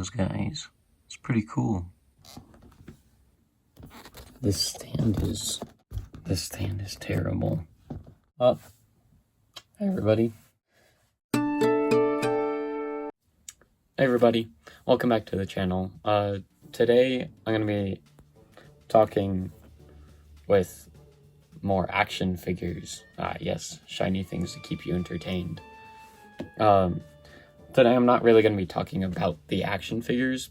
those guys. It's pretty cool. This stand is terrible. Oh, hey everybody. Hey everybody, welcome back to the channel. Today I'm gonna be talking with more action figures. Yes, shiny things to keep you entertained. Today I'm not really gonna be talking about the action figures,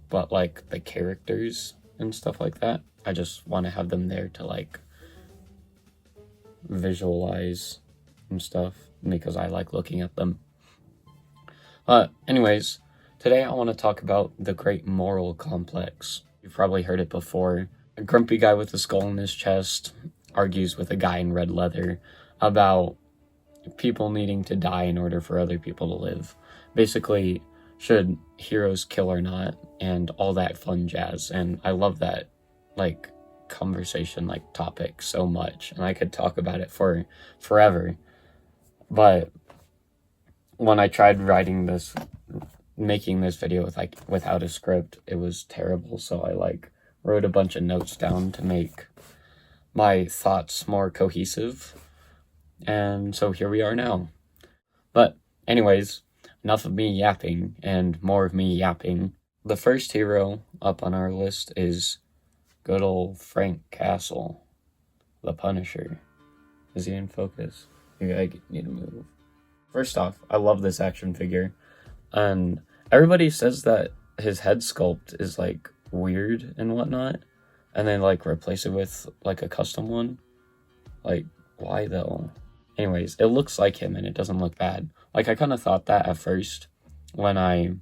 but like the characters and stuff like that. I just want to have them there to like visualize and stuff because I like looking at them. Anyways, today I want to talk about the Great Moral Complex. You've probably heard it before. A grumpy guy with a skull in his chest argues with a guy in red leather about people needing to die in order for other people to live. Basically, should heroes kill or not, and all that fun jazz. And I love that, like, conversation, like, topic so much. And I could talk about it for forever. But when I tried making this video without a script, it was terrible. So I wrote a bunch of notes down to make my thoughts more cohesive. And so here we are now. But anyways, enough of me yapping and more of me yapping. The first hero up on our list is good old Frank Castle, the Punisher. Is he in focus? I need to move. First off, I love this action figure, and everybody says that his head sculpt is like weird and whatnot, and then like replace it with like a custom one. Like, why though? Anyways, it looks like him and it doesn't look bad. Like, I kind of thought that at first when I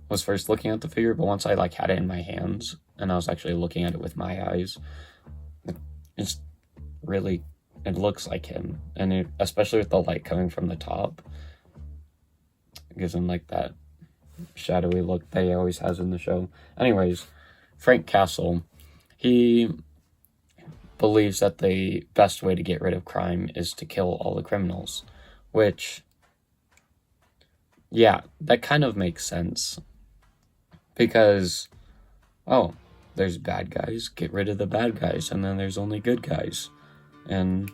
was first looking at the figure, but once I like had it in my hands and I was actually looking at it with my eyes, it looks like him. And especially with the light coming from the top, it gives him like that shadowy look that he always has in the show. Anyways, Frank Castle, he believes that the best way to get rid of crime is to kill all the criminals, which, yeah, that kind of makes sense. Because, oh, there's bad guys, get rid of the bad guys, and then there's only good guys. And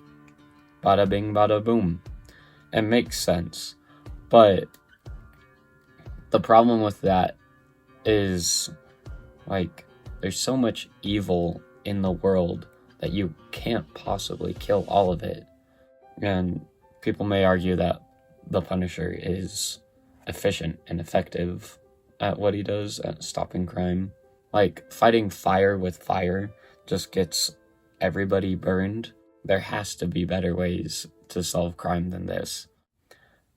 bada bing, bada boom. It makes sense. But the problem with that is, like, there's so much evil in the world that you can't possibly kill all of it. And people may argue that the Punisher is efficient and effective at what he does at stopping crime. Like, fighting fire with fire just gets everybody burned. There has to be better ways to solve crime than this.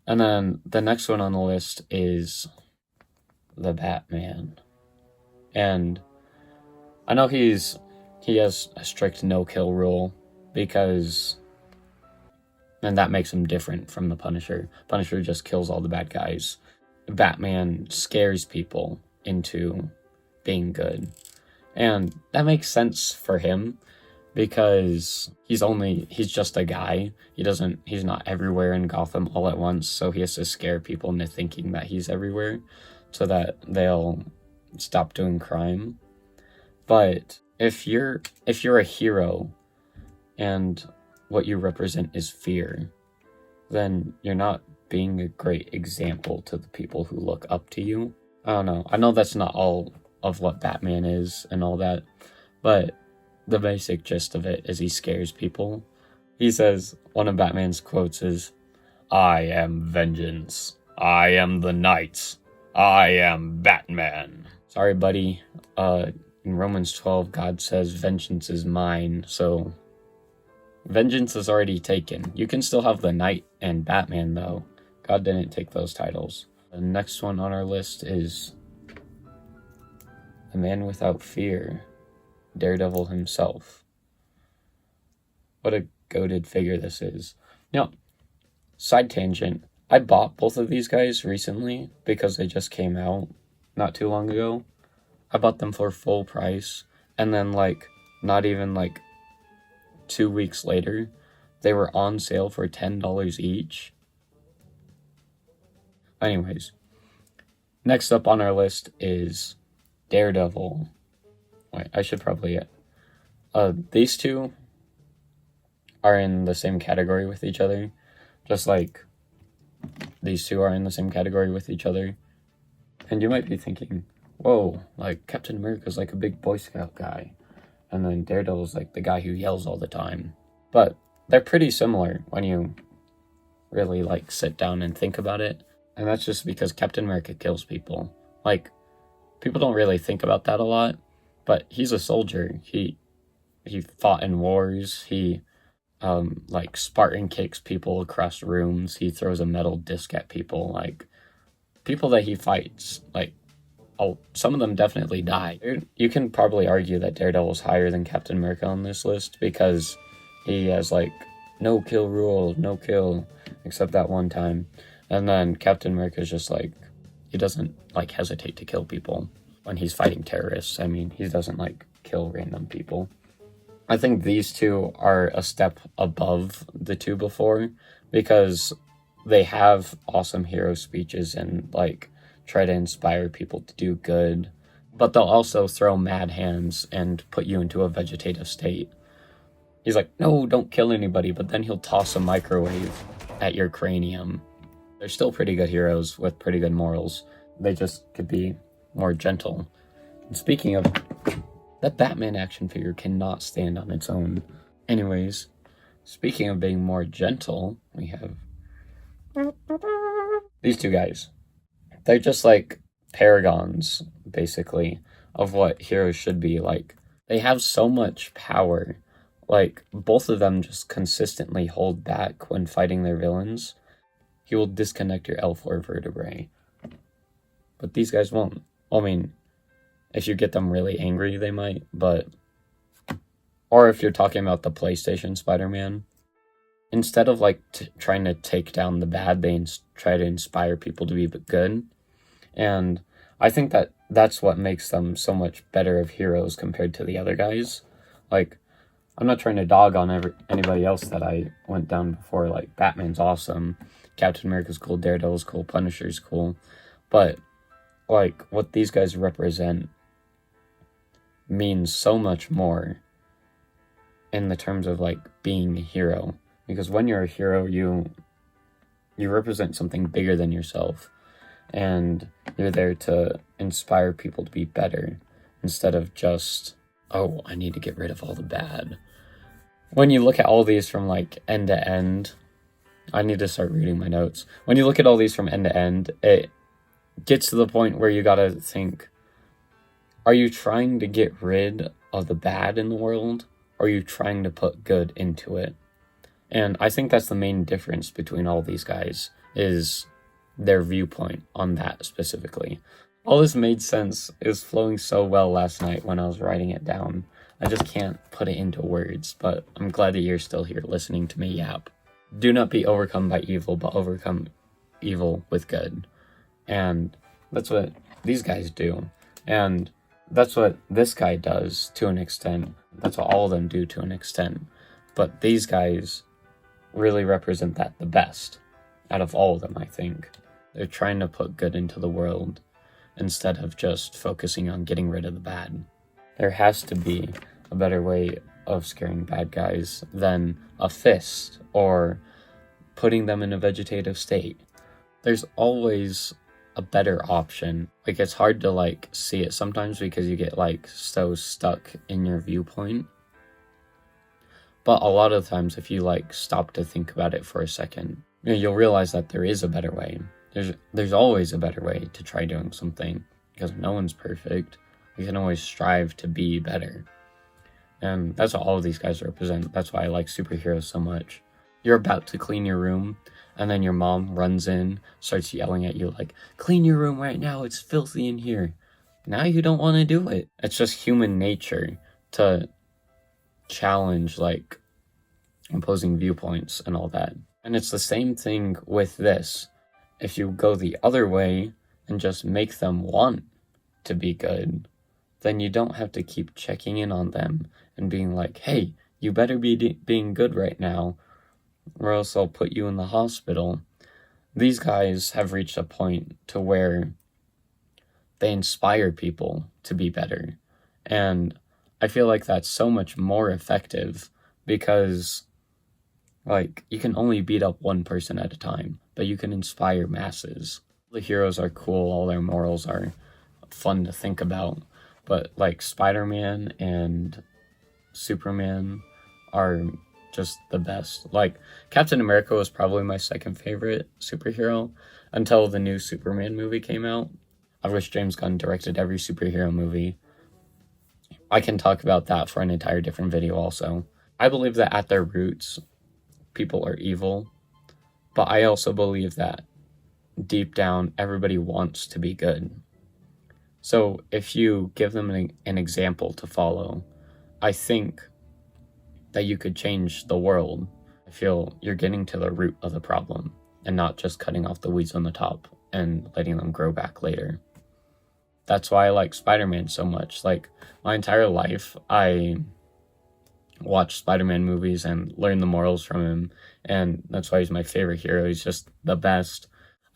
And then the next one on the list is the Batman. And I know he has a strict no-kill rule and that makes him different from the Punisher. Punisher just kills all the bad guys. Batman scares people into being good. And that makes sense for him because he's just a guy. He's not everywhere in Gotham all at once, so he has to scare people into thinking that he's everywhere so that they'll stop doing crime. But if you're a hero and what you represent is fear, then you're not being a great example to the people who look up to you. I don't know. I know that's not all of what Batman is and all that, but the basic gist of it is he scares people. He says, one of Batman's quotes is, "I am vengeance. I am the night. I am Batman." Sorry, buddy. In Romans 12, God says, vengeance is mine, so vengeance is already taken. You can still have the Knight and Batman, though. God didn't take those titles. The next one on our list is the Man Without Fear, Daredevil himself. What a goated figure this is. Now, side tangent, I bought both of these guys recently because they just came out not too long ago. I bought them for full price, and then not even 2 weeks later, they were on sale for $10 each. Anyways, Next up on our list is Daredevil. Wait, I should probably... these two are in the same category with each other. Just like these two are in the same category with each other. And you might be thinking, whoa, like Captain America's like a big Boy Scout guy. And then Daredevil's like the guy who yells all the time. But they're pretty similar when you really like sit down and think about it. And that's just because Captain America kills people. Like, people don't really think about that a lot, but he's a soldier. He fought in wars. He like Spartan kicks people across rooms. He throws a metal disc at people. Like, people that he fights, like, some of them definitely die. You can probably argue that Daredevil's higher than Captain America on this list because he has like no kill rule, no kill, except that one time. And then Captain America is just like, he doesn't like hesitate to kill people when he's fighting terrorists. I mean, he doesn't like kill random people. I think these two are a step above the two before because they have awesome hero speeches and like try to inspire people to do good, but they'll also throw mad hands and put you into a vegetative state. He's like, no, don't kill anybody, but then he'll toss a microwave at your cranium. They're still pretty good heroes with pretty good morals. They just could be more gentle. And speaking of, that Batman action figure cannot stand on its own. Anyways, speaking of being more gentle, we have these two guys. They're just like paragons, basically, of what heroes should be. Like, they have so much power. Like, both of them just consistently hold back when fighting their villains. He will disconnect your L4 vertebrae. But these guys won't. I mean, if you get them really angry, they might, but... Or if you're talking about the PlayStation Spider-Man, instead of, like, trying to take down the bad, they try to inspire people to be good. And I think that that's what makes them so much better of heroes compared to the other guys. Like, I'm not trying to dog on anybody else that I went down before. Like, Batman's awesome, Captain America's cool, Daredevil's cool, Punisher's cool. But, like, what these guys represent means so much more in the terms of, like, being a hero. Because when you're a hero, you represent something bigger than yourself. And you're there to inspire people to be better instead of just, oh, I need to get rid of all the bad. When you look at all these from like end to end, I need to start reading my notes. When you look at all these from end to end, it gets to the point where you gotta think, are you trying to get rid of the bad in the world? Or are you trying to put good into it? And I think that's the main difference between all these guys, is their viewpoint on that specifically. All this made sense. It was flowing so well last night when I was writing it down. I just can't put it into words, but I'm glad that you're still here listening to me yap. Do not be overcome by evil, but overcome evil with good. And that's what these guys do. And that's what this guy does to an extent. That's what all of them do to an extent. But these guys really represent that the best out of all of them, I think. They're trying to put good into the world instead of just focusing on getting rid of the bad. There has to be a better way of scaring bad guys than a fist or putting them in a vegetative state. There's always a better option. Like, it's hard to like see it sometimes because you get like so stuck in your viewpoint. But a lot of times if you like stop to think about it for a second, you'll realize that there is a better way. There's always a better way to try doing something because no one's perfect. We can always strive to be better. And that's what all of these guys represent. That's why I like superheroes so much. You're about to clean your room, and then your mom runs in, starts yelling at you like, clean your room right now, it's filthy in here. Now you don't want to do it. It's just human nature to challenge like opposing viewpoints and all that. And it's the same thing with this. If you go the other way and just make them want to be good, then you don't have to keep checking in on them and being like, hey, you better be being good right now, or else I'll put you in the hospital. These guys have reached a point to where they inspire people to be better. And I feel like that's so much more effective because, like, you can only beat up one person at a time, but you can inspire masses. The heroes are cool, all their morals are fun to think about, but like Spider-Man and Superman are just the best. Like, Captain America was probably my second favorite superhero until the new Superman movie came out. I wish James Gunn directed every superhero movie. I can talk about that for an entire different video also. I believe that at their roots, people are evil, but I also believe that deep down, everybody wants to be good. So if you give them an example to follow, I think that you could change the world. I feel you're getting to the root of the problem and not just cutting off the weeds on the top and letting them grow back later. That's why I like Spider-Man so much. Like, my entire life, I watched Spider-Man movies and learned the morals from him, and that's why he's my favorite hero. He's just the best.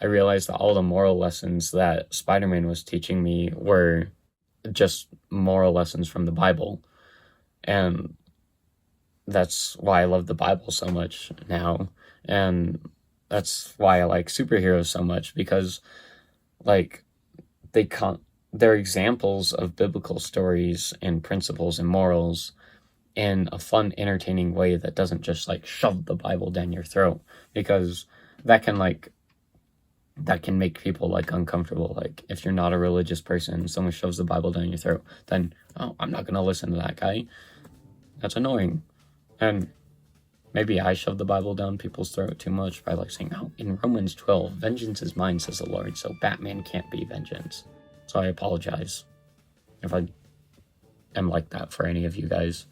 I realized that all the moral lessons that Spider-Man was teaching me were just moral lessons from the Bible. And that's why I love the Bible so much now. And that's why I like superheroes so much, because, like, they're examples of biblical stories and principles and morals in a fun, entertaining way that doesn't just, like, shove the Bible down your throat, because that can make people, like, uncomfortable. Like, if you're not a religious person, someone shoves the Bible down your throat, then, oh, I'm not gonna listen to that guy. That's annoying. And maybe I shove the Bible down people's throat too much by, like, saying, oh, in Romans 12, vengeance is mine, says the Lord, so Batman can't be vengeance. So I apologize if I am like that for any of you guys,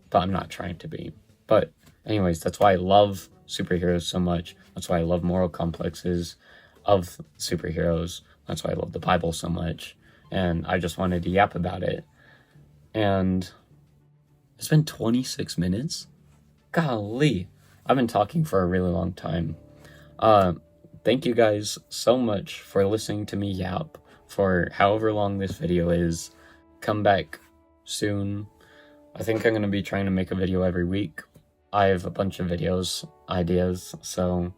but I'm not trying to be. But anyways, that's why I love superheroes so much. That's why I love moral complexes of superheroes. That's why I love the Bible so much. And I just wanted to yap about it. And it's been 26 minutes? Golly. I've been talking for a really long time. Thank you guys so much for listening to me yap for however long this video is. Come back soon. I think I'm going to be trying to make a video every week. I have a bunch of ideas, so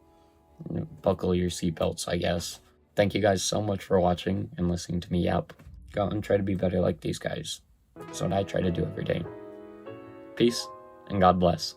buckle your seatbelts, I guess. Thank you guys so much for watching and listening to me yap. Go out and try to be better like these guys. That's what I try to do every day. Peace, and God bless.